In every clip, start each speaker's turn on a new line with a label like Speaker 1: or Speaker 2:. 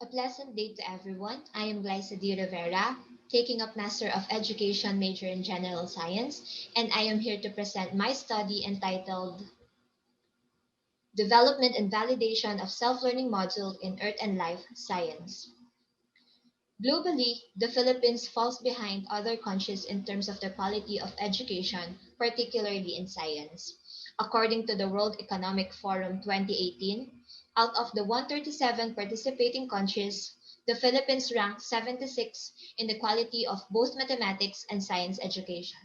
Speaker 1: A pleasant day to everyone. I am Glaiza Rivera, taking up Master of Education major in General Science, and I am here to present my study entitled Development and Validation of Self-Learning Module in Earth and Life Science. Globally, the Philippines falls behind other countries in terms of the quality of education, particularly in science. According to the World Economic Forum 2018, out of the 137 participating countries, the Philippines ranked 76 in the quality of both mathematics and science education.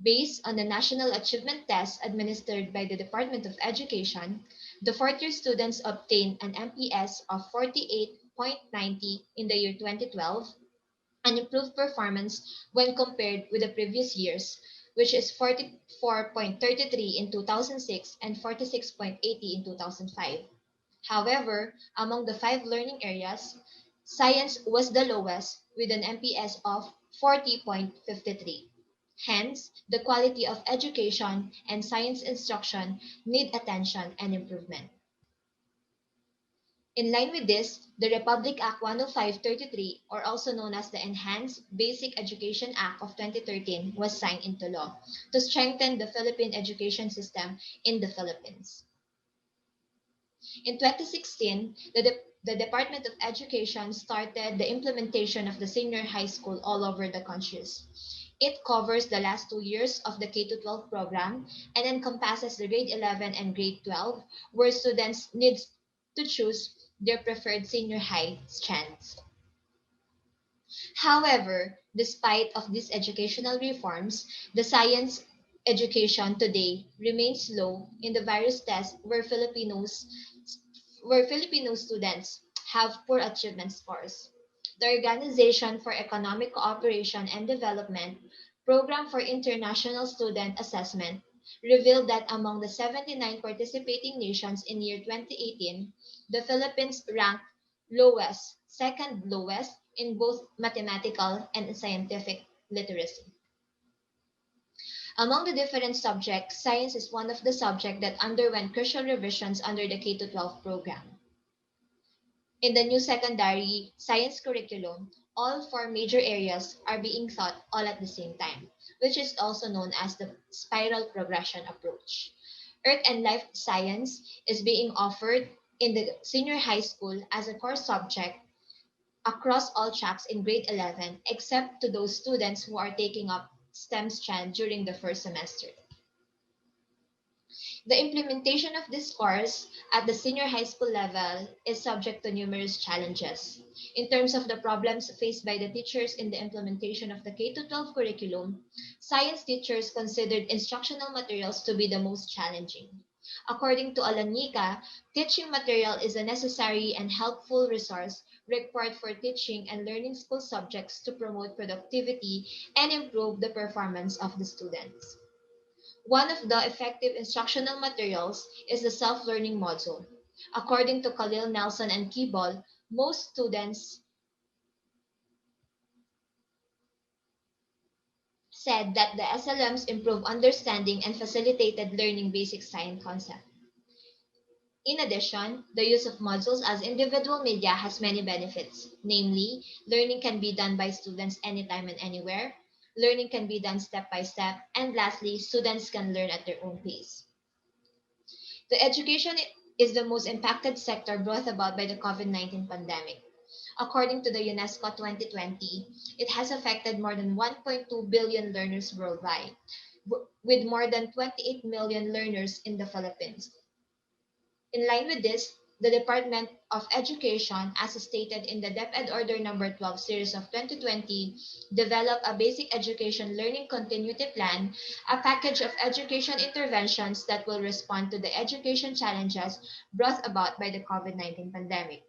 Speaker 1: Based on the National Achievement Test administered by the Department of Education, the fourth year students obtained an MPS of 48.90 in the year 2012, an improved performance when compared with the previous years, which is 44.33 in 2006 and 46.80 in 2005. However, among the five learning areas, science was the lowest with an MPS of 40.53. Hence, the quality of education and science instruction need attention and improvement. In line with this, the Republic Act 10533, or also known as the Enhanced Basic Education Act of 2013, was signed into law to strengthen the Philippine education system in the Philippines. In 2016, the Department of Education started the implementation of the senior high school all over the countries. It covers the last 2 years of the K-12 program and encompasses the grade 11 and grade 12, where students need to choose their preferred senior high strands. However, despite of these educational reforms, the science education today remains low in the various tests where Filipino students have poor achievement scores. The Organization for Economic Cooperation and Development Program for International Student Assessment revealed that among the 79 participating nations in year 2018, the Philippines ranked lowest, second lowest in both mathematical and scientific literacy. Among the different subjects, science is one of the subjects that underwent crucial revisions under the K-12 program. In the new secondary science curriculum, all four major areas are being taught all at the same time, which is also known as the spiral progression approach. Earth and life science is being offered in the senior high school as a core subject across all tracks in grade 11, except to those students who are taking up STEM strand during the first semester. The implementation of this course at the senior high school level is subject to numerous challenges. In terms of the problems faced by the teachers in the implementation of the K-12 curriculum, science teachers considered instructional materials to be the most challenging. According to Alanica, teaching material is a necessary and helpful resource required for teaching and learning school subjects to promote productivity and improve the performance of the students. One of the effective instructional materials is the self-learning module. According to Khalil Nelson and Keeble, most students said that the SLMs improve understanding and facilitated learning basic science concepts. In addition, the use of modules as individual media has many benefits, namely, learning can be done by students anytime and anywhere, learning can be done step by step, and lastly, students can learn at their own pace. The education is the most impacted sector brought about by the COVID-19 pandemic. According to the UNESCO 2020, it has affected more than 1.2 billion learners worldwide, with more than 28 million learners in the Philippines. In line with this, the Department of Education, as stated in the DepEd Order Number 12 series of 2020, developed a basic education learning continuity plan, a package of education interventions that will respond to the education challenges brought about by the COVID-19 pandemic.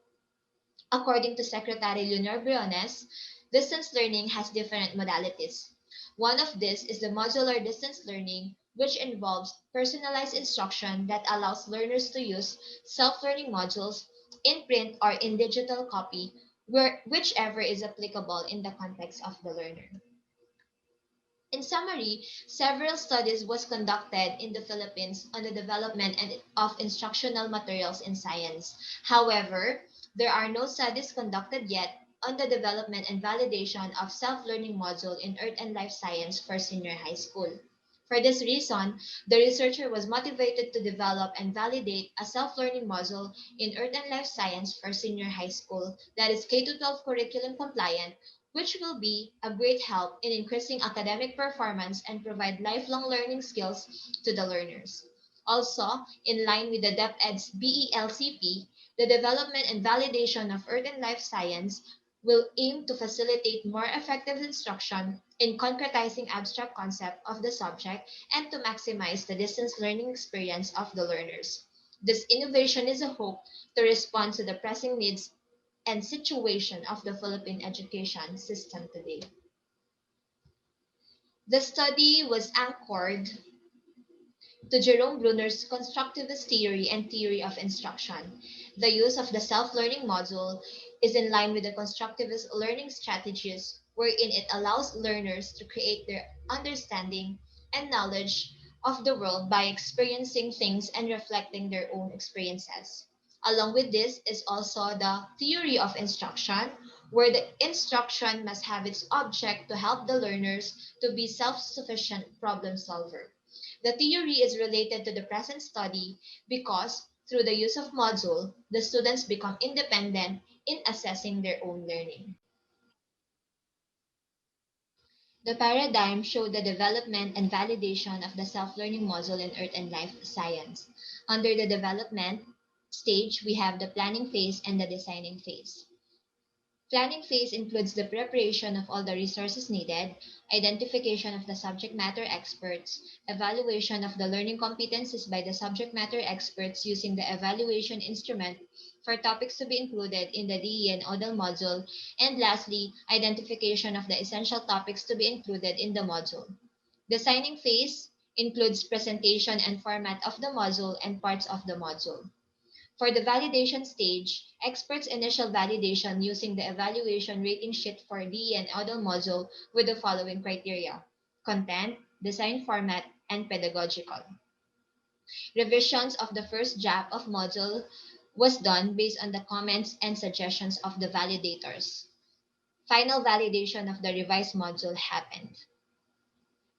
Speaker 1: According to Secretary Leonor Briones, distance learning has different modalities. One of these is the modular distance learning, which involves personalized instruction that allows learners to use self-learning modules in print or in digital copy, whichever is applicable in the context of the learner. In summary, several studies was conducted in the Philippines on the development of instructional materials in science. However, There are no studies conducted yet on the development and validation of self-learning module in Earth and Life Science for senior high school. For this reason, the researcher was motivated to develop and validate a self-learning module in Earth and Life Science for senior high school that is K-12 curriculum compliant, which will be a great help in increasing academic performance and provide lifelong learning skills to the learners. Also, in line with the DepEd's BELCP, the development and validation of Earth and Life Science will aim to facilitate more effective instruction in concretizing abstract concept of the subject and to maximize the distance learning experience of the learners. This innovation is a hope to respond to the pressing needs and situation of the Philippine education system today. The study was anchored to Jerome Bruner's constructivist theory and theory of instruction. The use of the self-learning module is in line with the constructivist learning strategies wherein it allows learners to create their understanding and knowledge of the world by experiencing things and reflecting their own experiences. Along with this is also the theory of instruction, where the instruction must have its object to help the learners to be self-sufficient problem solver. The theory is related to the present study because through the use of module, the students become independent in assessing their own learning. The paradigm showed the development and validation of the self-learning module in Earth and Life Science. Under the development stage, we have the planning phase and the designing phase. Planning phase includes the preparation of all the resources needed, identification of the subject matter experts, evaluation of the learning competencies by the subject matter experts using the evaluation instrument for topics to be included in the DE and ODL module, and lastly, identification of the essential topics to be included in the module. Designing phase includes presentation and format of the module and parts of the module. For the validation stage, experts initial validation using the evaluation rating sheet for DE and ODL module with the following criteria: content, design format, and pedagogical. Revisions of the first draft of module was done based on the comments and suggestions of the validators. Final validation of the revised module happened.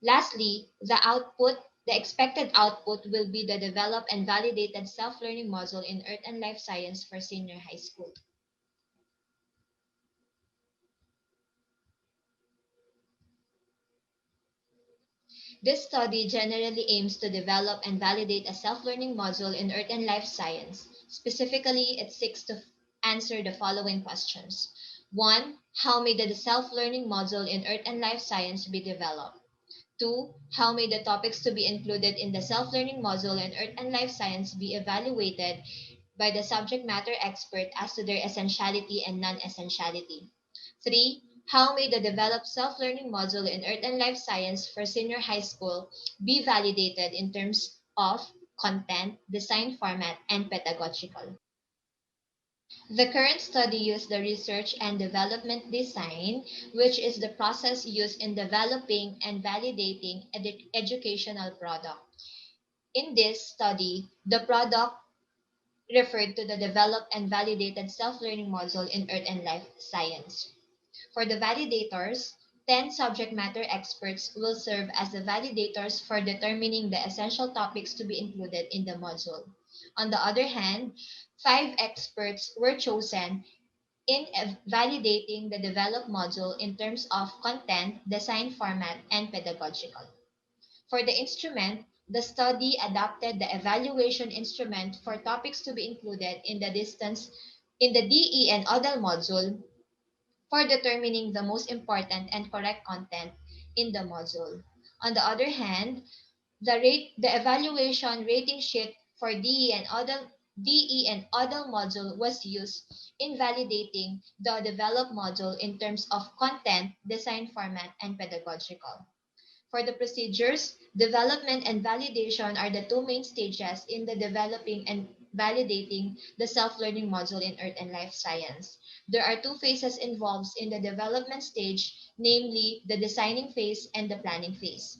Speaker 1: Lastly, the expected output will be the developed and validated self-learning module in Earth and Life Science for senior high school. This study generally aims to develop and validate a self-learning module in Earth and Life Science. Specifically, it seeks to answer the following questions. 1. How may the self-learning module in Earth and Life Science be developed? 2. How may the topics to be included in the self-learning module in Earth and Life Science be evaluated by the subject matter expert as to their essentiality and non-essentiality? 3. How may the developed self-learning module in Earth and Life Science for senior high school be validated in terms of content, design format, and pedagogical? The current study used the research and development design, which is the process used in developing and validating educational product. In this study, the product referred to the developed and validated self-learning module in Earth and Life Science. For the validators, 10 subject matter experts will serve as the validators for determining the essential topics to be included in the module. On the other hand, 5 experts were chosen in validating the developed module in terms of content, design format, and pedagogical. For the instrument, the study adopted the evaluation instrument for topics to be included in the distance in the DE and ODL module for determining the most important and correct content in the module. On the other hand, the evaluation rating sheet for DE and ODL module was used in validating the developed module in terms of content, design format, and pedagogical. For the procedures, development and validation are the two main stages in the developing and validating the self-learning module in Earth and Life Science. There are two phases involved in the development stage, namely the designing phase and the planning phase.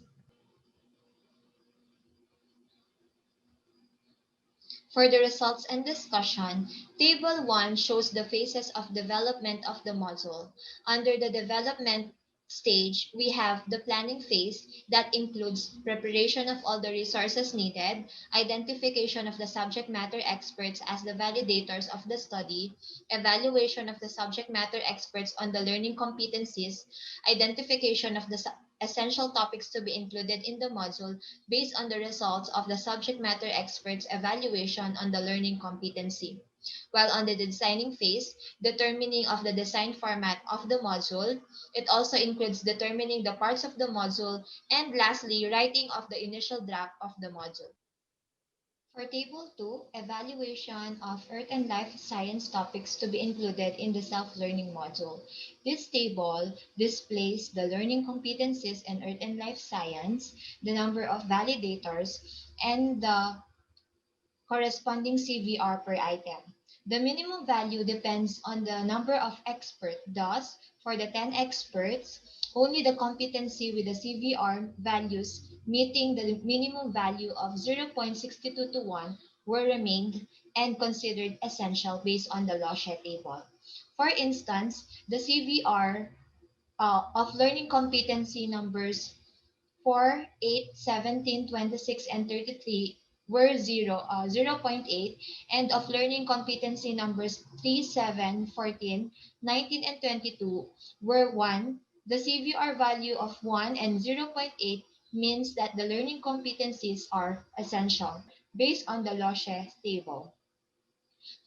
Speaker 1: For the results and discussion, Table 1 shows the phases of development of the module. Under the development stage, we have the planning phase that includes preparation of all the resources needed, identification of the subject matter experts as the validators of the study, evaluation of the subject matter experts on the learning competencies, identification of the essential topics to be included in the module based on the results of the subject matter experts' evaluation on the learning competency. While on the designing phase, determining of the design format of the module, it also includes determining the parts of the module, and lastly, writing of the initial draft of the module. For Table 2, evaluation of Earth and Life Science topics to be included in the self-learning module. This table displays the learning competencies in Earth and Life Science, the number of validators, and the corresponding CVR per item. The minimum value depends on the number of experts. Thus, for the 10 experts, only the competency with the CVR values meeting the minimum value of 0.62 to 1 were remained and considered essential based on the Loche table. For instance, the CVR of learning competency numbers 4, 8, 17, 26, and 33 were 0 point 0.8, and of learning competency numbers 3, 7, 14, 19, and 22 were 1. The CVR value of 1 and 0 point 0.8 means that the learning competencies are essential based on the Loche table.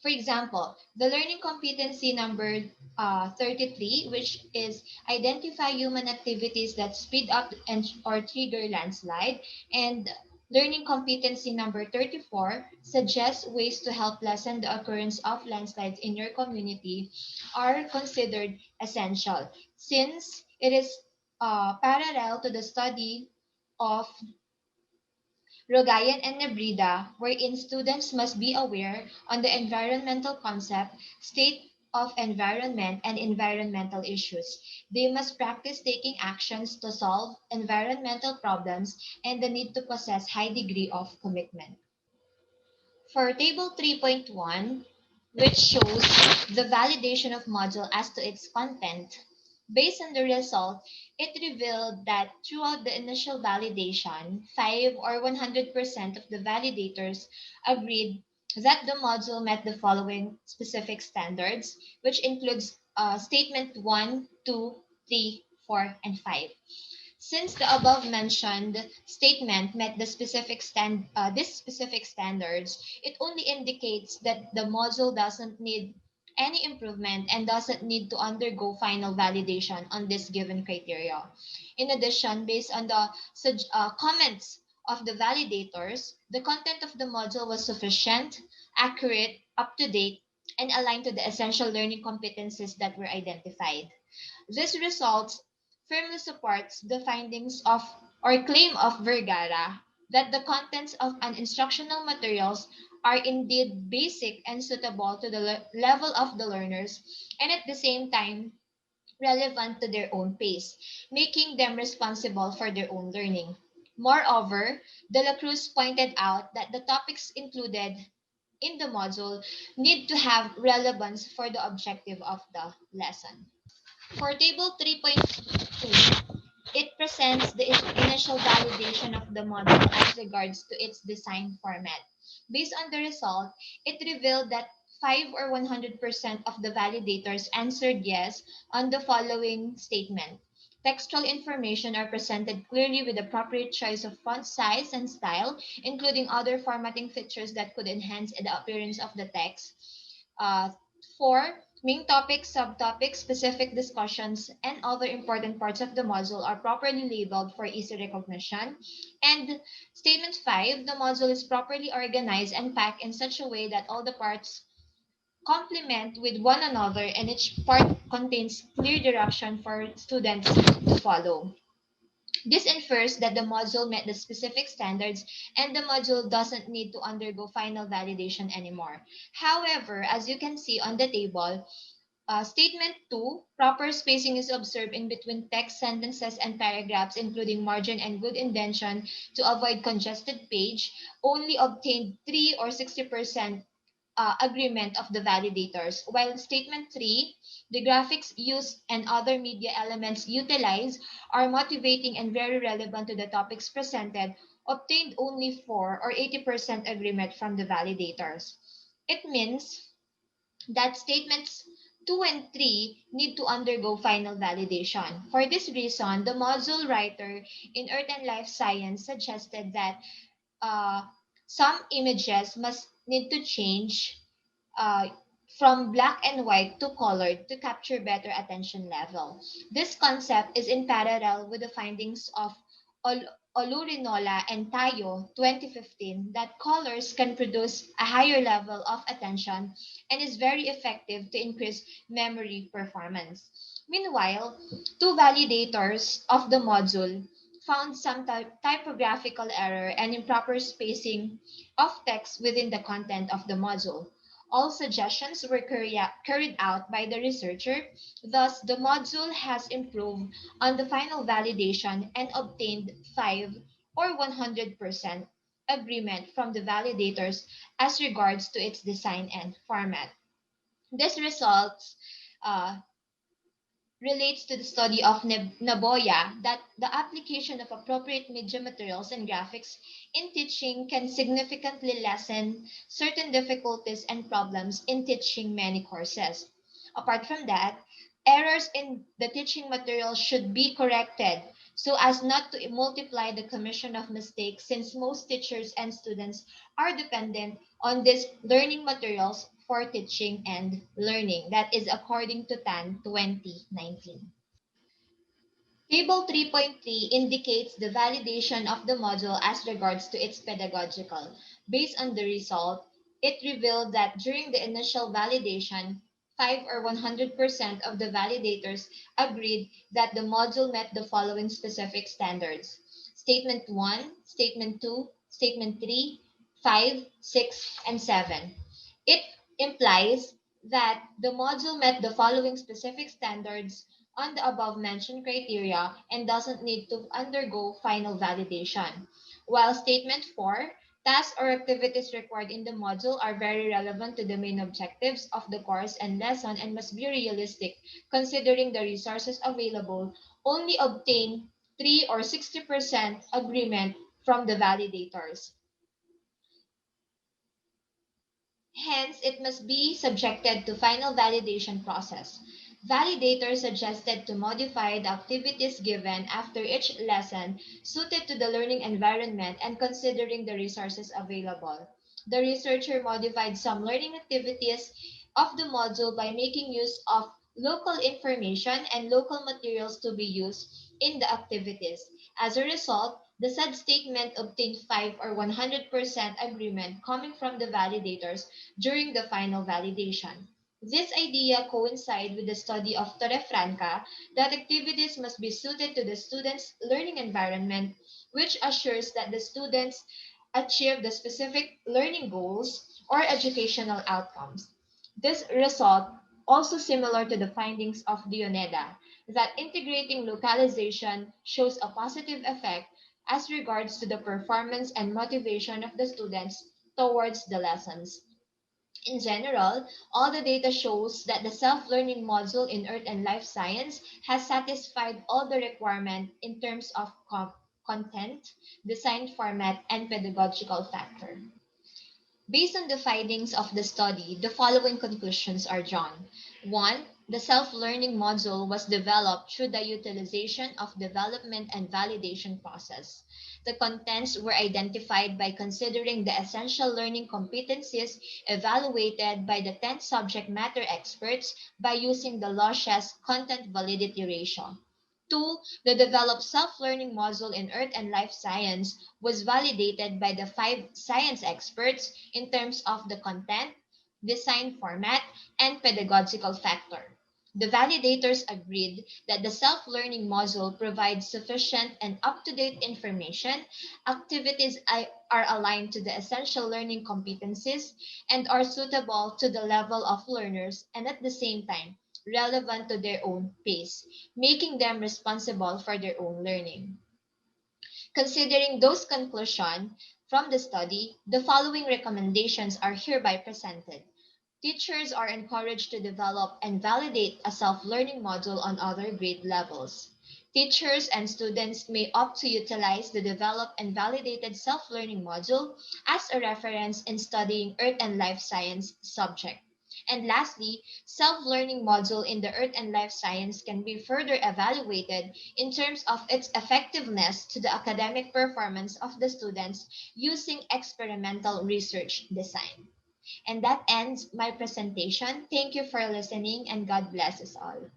Speaker 1: For example, the learning competency number 33, which is identify human activities that speed up and or trigger landslide, and learning competency number 34, suggest ways to help lessen the occurrence of landslides in your community, are considered essential since it is parallel to the study of Rogayan and Nebrida, wherein students must be aware on the environmental concept, state of environment, and environmental issues. They must practice taking actions to solve environmental problems and the need to possess high degree of commitment. For Table 3.1, which shows the validation of module as to its content, based on the result, it revealed that throughout the initial validation, 5 or 100% of the validators agreed that the module met the following specific standards, which includes statement 1, 2, 3, 4, and 5. Since the above mentioned statement met the this specific standards, it only indicates that the module doesn't need any improvement and doesn't need to undergo final validation on this given criteria. In addition, based on the comments of the validators, the content of the module was sufficient, accurate, up to date, and aligned to the essential learning competencies that were identified. This result firmly supports the findings of or claim of Vergara that the contents of an instructional materials are indeed basic and suitable to the level of the learners and at the same time relevant to their own pace, making them responsible for their own learning. Moreover, De La Cruz pointed out that the topics included in the module need to have relevance for the objective of the lesson. For Table 3.2, it presents the initial validation of the module as regards to its design format. Based on the result, it revealed that 5 or 100% of the validators answered yes on the following statement. Textual information are presented clearly with appropriate choice of font size and style, including other formatting features that could enhance the appearance of the text. Uh, 4. Main topics, subtopics, specific discussions, and other important parts of the module are properly labeled for easy recognition. And Statement 5, the module is properly organized and packed in such a way that all the parts complement with one another and each part contains clear direction for students to follow. This infers that the module met the specific standards and the module doesn't need to undergo final validation anymore. However, as you can see on the table, Statement 2, proper spacing is observed in between text, sentences, and paragraphs, including margin and good indentation to avoid congested page, only obtained 3 or 60% agreement of the validators. While statement 3, the graphics used and other media elements utilized are motivating and very relevant to the topics presented, obtained only 4 or 80% agreement from the validators. It means that statements 2 and 3 need to undergo final validation. For this reason, the module writer in Earth and Life Science suggested that uh, some images must need to change uh, from black and white to colored to capture better attention level. This concept is in parallel with the findings of Ol- Olurinola and Tayo 2015 that colors can produce a higher level of attention and is very effective to increase memory performance. Meanwhile, two validators of the module found some typographical error and improper spacing of text within the content of the module. All suggestions were carried out by the researcher, thus the module has improved on the final validation and obtained 5 or 100% agreement from the validators as regards to its design and format. This results uh, relates to the study of Naboya that the application of appropriate media materials and graphics in teaching can significantly lessen certain difficulties and problems in teaching many courses. Apart from that, errors in the teaching material should be corrected so as not to multiply the commission of mistakes since most teachers and students are dependent on these learning materials for teaching and learning. That is according to TAN 2019. Table 3.3 indicates the validation of the module as regards to its pedagogical. Based on the result, it revealed that during the initial validation, 5 or 100% of the validators agreed that the module met the following specific standards. Statement 1, Statement 2, Statement 3, 5, 6, and 7. It implies that the module met the following specific standards on the above mentioned criteria and doesn't need to undergo final validation. While statement 4, tasks or activities required in the module are very relevant to the main objectives of the course and lesson and must be realistic considering the resources available, only obtain 3 or 60% agreement from the validators. Hence, it must be subjected to final validation process. Validators suggested to modify the activities given after each lesson suited to the learning environment and considering the resources available. The researcher modified some learning activities of the module by making use of local information and local materials to be used in the activities. As a result, the said statement obtained 5 or 100% agreement coming from the validators during the final validation. This idea coincides with the study of Torrefranca that activities must be suited to the student's learning environment, which assures that the students achieve the specific learning goals or educational outcomes. This result also similar to the findings of Dioneda that integrating localization shows a positive effect as regards to the performance and motivation of the students towards the lessons. In general, all the data shows that the self-learning module in Earth and Life Science has satisfied all the requirements in terms of content, design format, and pedagogical factor. Based on the findings of the study, the following conclusions are drawn. 1. The self-learning module was developed through the utilization of development and validation process. The contents were identified by considering the essential learning competencies evaluated by the 10 subject matter experts by using the Losch's content validity ratio. 2. The developed self-learning module in Earth and Life Science was validated by the 5 science experts in terms of the content, design format, and pedagogical factor. The validators agreed that the self-learning module provides sufficient and up-to-date information, activities are aligned to the essential learning competencies, and are suitable to the level of learners, and at the same time, relevant to their own pace, making them responsible for their own learning. Considering those conclusions from the study, the following recommendations are hereby presented. Teachers are encouraged to develop and validate a self-learning module on other grade levels. Teachers and students may opt to utilize the developed and validated self-learning module as a reference in studying Earth and Life Science subject. And lastly, self-learning module in the Earth and Life Science can be further evaluated in terms of its effectiveness to the academic performance of the students using experimental research design. And that ends my presentation. Thank you for listening and God bless us all.